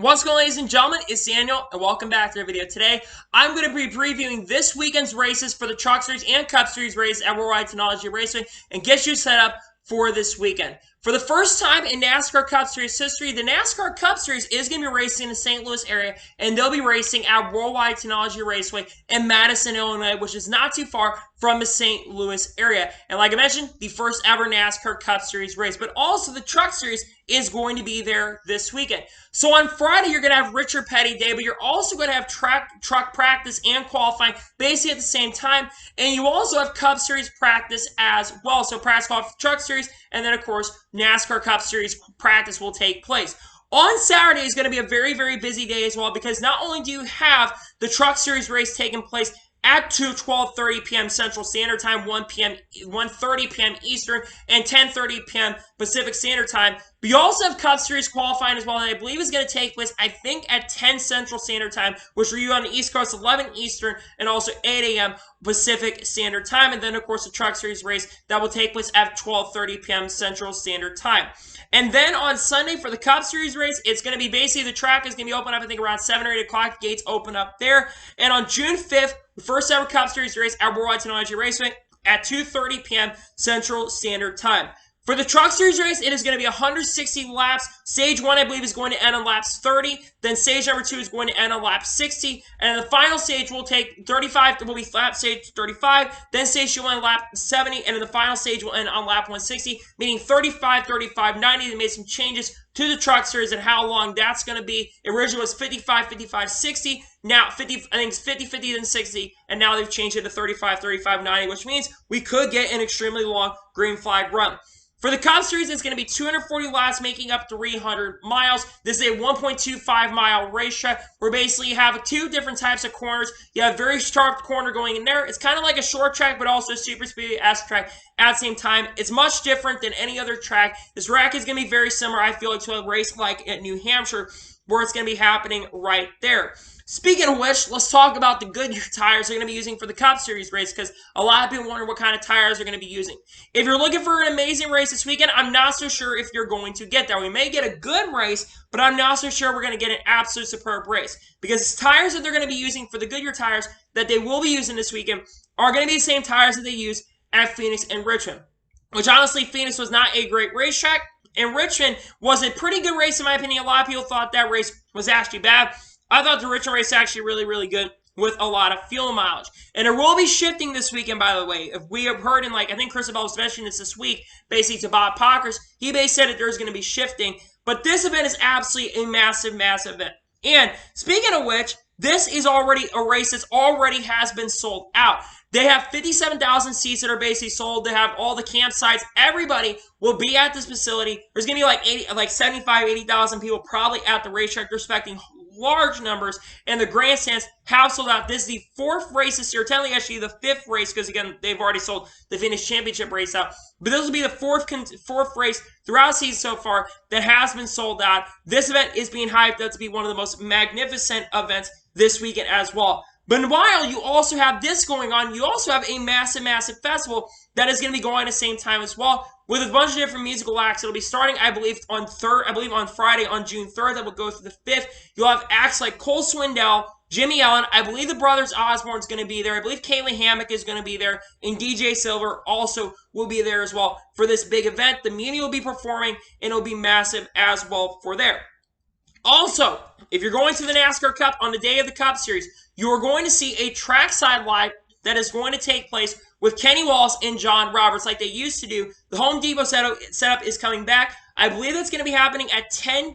What's going on, ladies and gentlemen? It's Daniel, and welcome back to the video. Today, I'm going to be previewing this weekend's races for the Truck Series and Cup Series race at Worldwide Technology Raceway and get you set up for this weekend. For the first time in NASCAR Cup Series history, the NASCAR Cup Series is going to be racing in the St. Louis area, and they'll be racing at Worldwide Technology Raceway in Madison, Illinois, which is not too far from the St. Louis area. And like I mentioned, the first ever NASCAR Cup Series race, but also the Truck Series is going to be there this weekend. So on Friday, you're going to have Richard Petty Day, but you're also going to have truck practice and qualifying basically at the same time. And you also have Cup Series practice as well. So practice qualifying for Truck Series, and then of course, NASCAR Cup Series practice will take place. On Saturday is going to be a very, very busy day as well, because not only do you have the Truck Series race taking place at 12:30 p.m. Central Standard Time, 1:30 p.m. Eastern, and 10:30 p.m. Pacific Standard Time. But you also have Cup Series qualifying as well, and I believe is going to take place, I think, at 10 Central Standard Time, which for you on the East Coast, 11 Eastern, and also 8 a.m. Pacific Standard Time. And then, of course, the Truck Series race that will take place at 12:30 p.m. Central Standard Time. And then on Sunday for the Cup Series race, it's going to be basically the track is going to be open up, I think, around 7 or 8 o'clock. Gates open up there. And on June 5th, the first ever Cup Series race at Worldwide Technology Raceway at 2:30 p.m. Central Standard Time. For the Truck Series race, it is going to be 160 laps. Stage 1, I believe, is going to end on laps 30. Then stage number 2 is going to end on lap 60. And the final stage will take 35. It will be lap stage 35. Then stage 2 will end on lap 70. And then the final stage will end on lap 160, meaning 35, 35, 90. They made some changes to the Truck Series and how long that's going to be. It originally was 55, 55, 60. Now, 50, I think it's 50, 50, then 60. And now they've changed it to 35, 35, 90, which means we could get an extremely long green flag run. For the Cup Series, it's going to be 240 laps, making up 300 miles. This is a 1.25-mile racetrack where basically you have two different types of corners. You have a very sharp corner going in there. It's kind of like a short track, but also a super speedy S track at the same time. It's much different than any other track. This track is going to be very similar, I feel like, to a race like at New Hampshire, where it's going to be happening right there. Speaking of which, let's talk about the Goodyear tires they're going to be using for the Cup Series race, because a lot of people wonder what kind of tires they're going to be using. If you're looking for an amazing race this weekend, I'm not so sure if you're going to get that. We may get a good race, but I'm not so sure we're going to get an absolute superb race, because the tires that they're going to be using for the Goodyear tires that they will be using this weekend are going to be the same tires that they use at Phoenix and Richmond, which honestly, Phoenix was not a great racetrack, and Richmond was a pretty good race in my opinion. A lot of people thought that race was actually bad. I thought the Richmond race actually really, really good with a lot of fuel mileage. And there will be shifting this weekend, by the way. If we have heard, and I think Chris Abel was mentioning this week, basically to Bob Pockers, he basically said that there's going to be shifting. But this event is absolutely a massive, massive event. And speaking of which, this is already a race that already has been sold out. They have 57,000 seats that are basically sold. They have all the campsites. Everybody will be at this facility. There's going to be like 75, 80,000 people probably at the racetrack. They're expecting large numbers, and the grandstands have sold out. This is the fourth race this year. Technically, actually, the fifth race, because again, they've already sold the Phoenix Championship race out. But this will be the fourth race throughout the season so far that has been sold out. This event is being hyped up to be one of the most magnificent events this weekend as well. But while you also have this going on, you also have a massive, massive festival that is going to be going at the same time as well, with a bunch of different musical acts. It'll be starting, I believe, on Friday, on June 3rd, that will go through the 5th. You'll have acts like Cole Swindell, Jimmy Allen. I believe the Brothers Osborne's going to be there. I believe Kaylee Hammock is going to be there. And DJ Silver also will be there as well for this big event. The media will be performing, and it'll be massive as well for there. Also, if you're going to the NASCAR Cup on the day of the Cup Series, you are going to see a trackside live that is going to take place with Kenny Wallace and John Roberts like they used to do. The Home Depot setup is coming back. I believe that's going to be happening at 10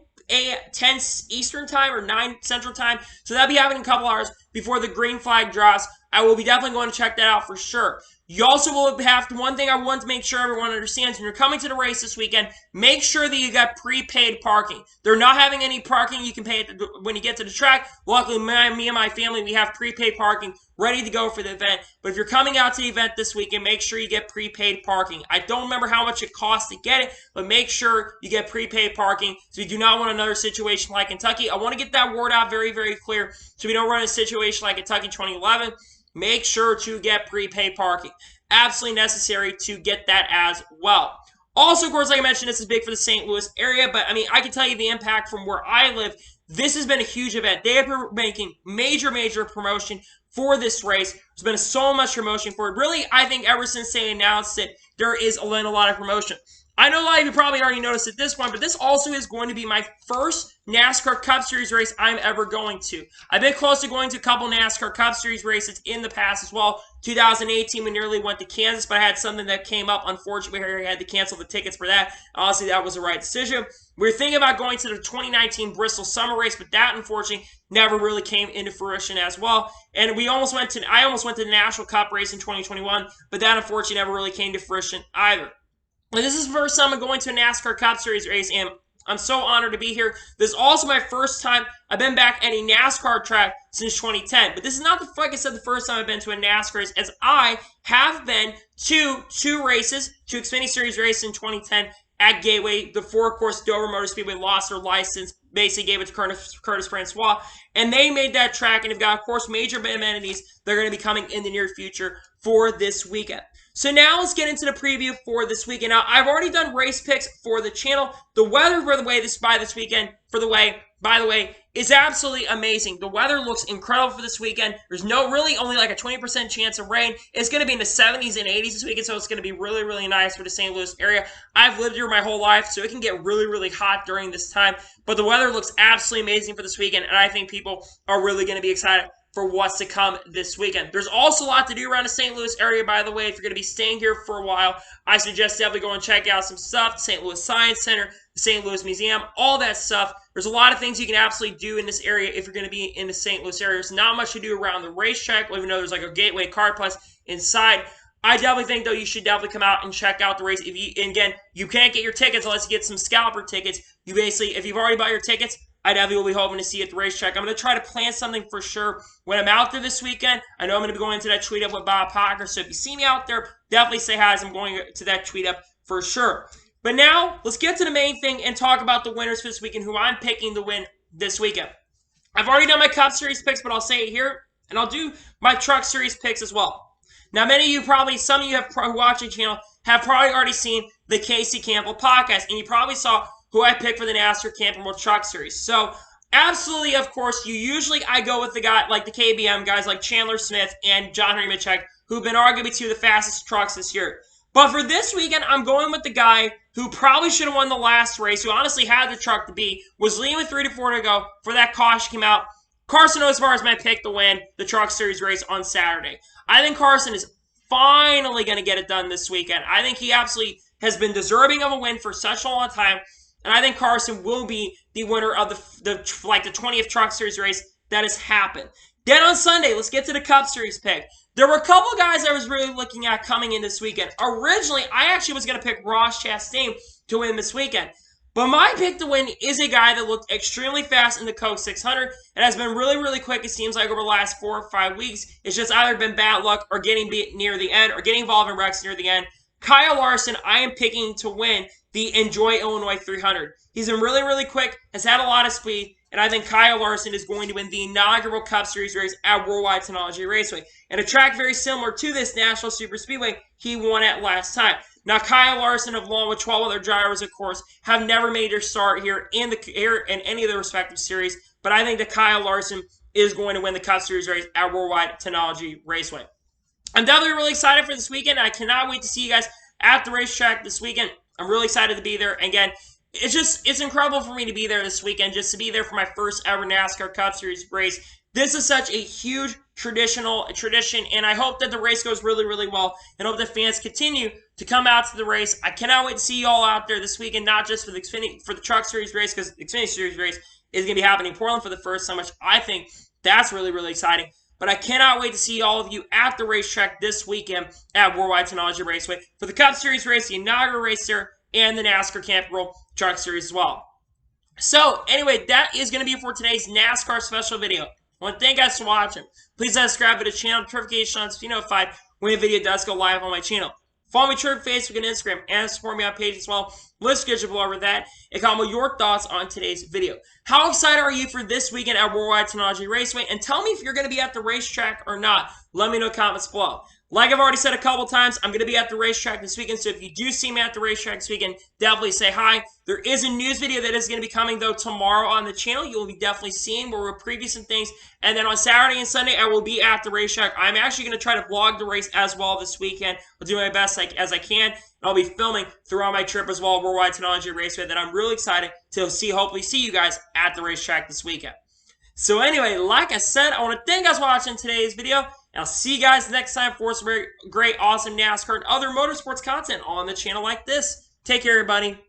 Eastern Time or 9 Central Time. So that'll be happening a couple hours before the green flag drops. I will be definitely going to check that out for sure. You also will have to, one thing I want to make sure everyone understands, when you're coming to the race this weekend, make sure that you got prepaid parking. They're not having any parking you can pay when you get to the track. Luckily, me and my family, we have prepaid parking ready to go for the event. But if you're coming out to the event this weekend, make sure you get prepaid parking. I don't remember how much it costs to get it, but make sure you get prepaid parking, so you do not want another situation like Kentucky. I want to get that word out very, very clear, so we don't run a situation like Kentucky 2011. Make sure to get prepaid parking. Absolutely necessary to get that as well. Also, of course, like I mentioned, this is big for the St. Louis area, but I mean, I can tell you the impact from where I live this has been a huge event. They have been making major promotion for this race. There's been so much promotion for it. Really, I think ever since they announced it, there is a lot of promotion. I know a lot of you probably already noticed at this point, but this also is going to be my first NASCAR Cup Series race I'm ever going to. I've been close to going to a couple NASCAR Cup Series races in the past as well. 2018, we nearly went to Kansas, but I had something that came up. Unfortunately, I had to cancel the tickets for that. Honestly, that was the right decision. We were thinking about going to the 2019 Bristol Summer Race, but that, unfortunately, never really came into fruition as well. And I almost went to the National Cup race in 2021, but that, unfortunately, never really came to fruition either. But this is the first time I'm going to a NASCAR Cup Series race, and I'm so honored to be here. This is also my first time I've been back at a NASCAR track since 2010. But this is not, like I said, the first time I've been to a NASCAR race, as I have been to two Xfinity Series races in 2010 at Gateway. The of course, Dover Motor Speedway lost their license, basically gave it to Curtis Francois, and they made that track and have got, of course, major amenities that are going to be coming in the near future for this weekend. So now let's get into the preview for this weekend. Now, I've already done race picks for the channel. The weather, by the way, is absolutely amazing. The weather looks incredible for this weekend. There's only like a 20% chance of rain. It's going to be in the 70s and 80s this weekend, so it's going to be really nice for the St. Louis area. I've lived here my whole life, so it can get really hot during this time. But the weather looks absolutely amazing for this weekend, and I think people are really going to be excited for what's to come this weekend. There's also a lot to do around the St. Louis area, by the way. If you're going to be staying here for a while, I suggest definitely go and check out some stuff. The St. Louis Science Center, the St. Louis Museum, all that stuff. There's a lot of things you can absolutely do in this area if you're going to be in the St. Louis area. There's not much to do around the racetrack, even though there's like a Gateway Card Plus inside. I definitely think, though, you should definitely come out and check out the race. And again, you can't get your tickets unless you get some scalper tickets. If you've already bought your tickets, I definitely will be hoping to see you at the racetrack. I'm going to try to plan something for sure when I'm out there this weekend. I know I'm going to be going to that tweet up with Bob Parker, so if you see me out there, definitely say hi as I'm going to that tweet up for sure. But now, let's get to the main thing and talk about the winners for this weekend, who I'm picking to win this weekend. I've already done my Cup Series picks, but I'll say it here, and I'll do my Truck Series picks as well. Now, some of you who watch the channel have probably already seen the Casey Campbell podcast, and you probably saw who I picked for the NASCAR Camping World Truck Series. So, absolutely, of course, I go with the guy like the KBM guys like Chandler Smith and John Henry Mitchell, who've been arguably two of the fastest trucks this year. But for this weekend, I'm going with the guy who probably should have won the last race, who honestly had the truck to beat, was leading with 3 to 4 to go for that caution came out. Carson Osbar is my pick to win the Truck Series race on Saturday. I think Carson is finally going to get it done this weekend. I think he absolutely has been deserving of a win for such a long time. And I think Carson will be the winner of the 20th Truck Series race that has happened. Then on Sunday, let's get to the Cup Series pick. There were a couple guys I was really looking at coming in this weekend. Originally, I actually was going to pick Ross Chastain to win this weekend. But my pick to win is a guy that looked extremely fast in the Coke 600 and has been really quick, it seems like, over the last 4 or 5 weeks. It's just either been bad luck or getting beat near the end or getting involved in wrecks near the end. Kyle Larson, I am picking to win the Enjoy Illinois 300. He's been really quick, has had a lot of speed, and I think Kyle Larson is going to win the inaugural Cup Series race at Worldwide Technology Raceway. And a track very similar to this National Super Speedway he won at last time. Now, Kyle Larson, along with 12 other drivers, of course, have never made their start here in any of the respective series, but I think that Kyle Larson is going to win the Cup Series race at Worldwide Technology Raceway. I'm definitely really excited for this weekend. I cannot wait to see you guys at the racetrack this weekend. I'm really excited to be there. Again, it's incredible for me to be there this weekend, just to be there for my first ever NASCAR Cup Series race. This is such a huge tradition, and I hope that the race goes really well, and hope that fans continue to come out to the race. I cannot wait to see you all out there this weekend, not just for the Truck Series race, because the Xfinity Series race is going to be happening in Portland for the first time, which I think that's really exciting. But I cannot wait to see all of you at the racetrack this weekend at Worldwide Technology Raceway for the Cup Series race, the inaugural race there, and the NASCAR Camping World Truck Series as well. So, anyway, that is going to be for today's NASCAR special video. I want to thank you guys for watching. Please subscribe to the channel, notification on so be notified when a video does go live on my channel. Follow me on Twitter, Facebook, and Instagram, and support me on page as well. List schedule below over that, and comment your thoughts on today's video. How excited are you for this weekend at Worldwide Technology Raceway? And tell me if you're going to be at the racetrack or not. Let me know in the comments below. Like I've already said a couple times, I'm going to be at the racetrack this weekend, so if you do see me at the racetrack this weekend, definitely say hi. There is a news video that is going to be coming, though, tomorrow on the channel. You'll be definitely seeing where we're previewing some things. And then on Saturday and Sunday, I will be at the racetrack. I'm actually going to try to vlog the race as well this weekend. I'll do my best as I can. And I'll be filming throughout my trip as well, Worldwide Technology Raceway, that I'm really excited to hopefully see you guys at the racetrack this weekend. So anyway, like I said, I want to thank you guys for watching today's video. And I'll see you guys next time for some great, awesome NASCAR and other motorsports content on the channel like this. Take care, everybody.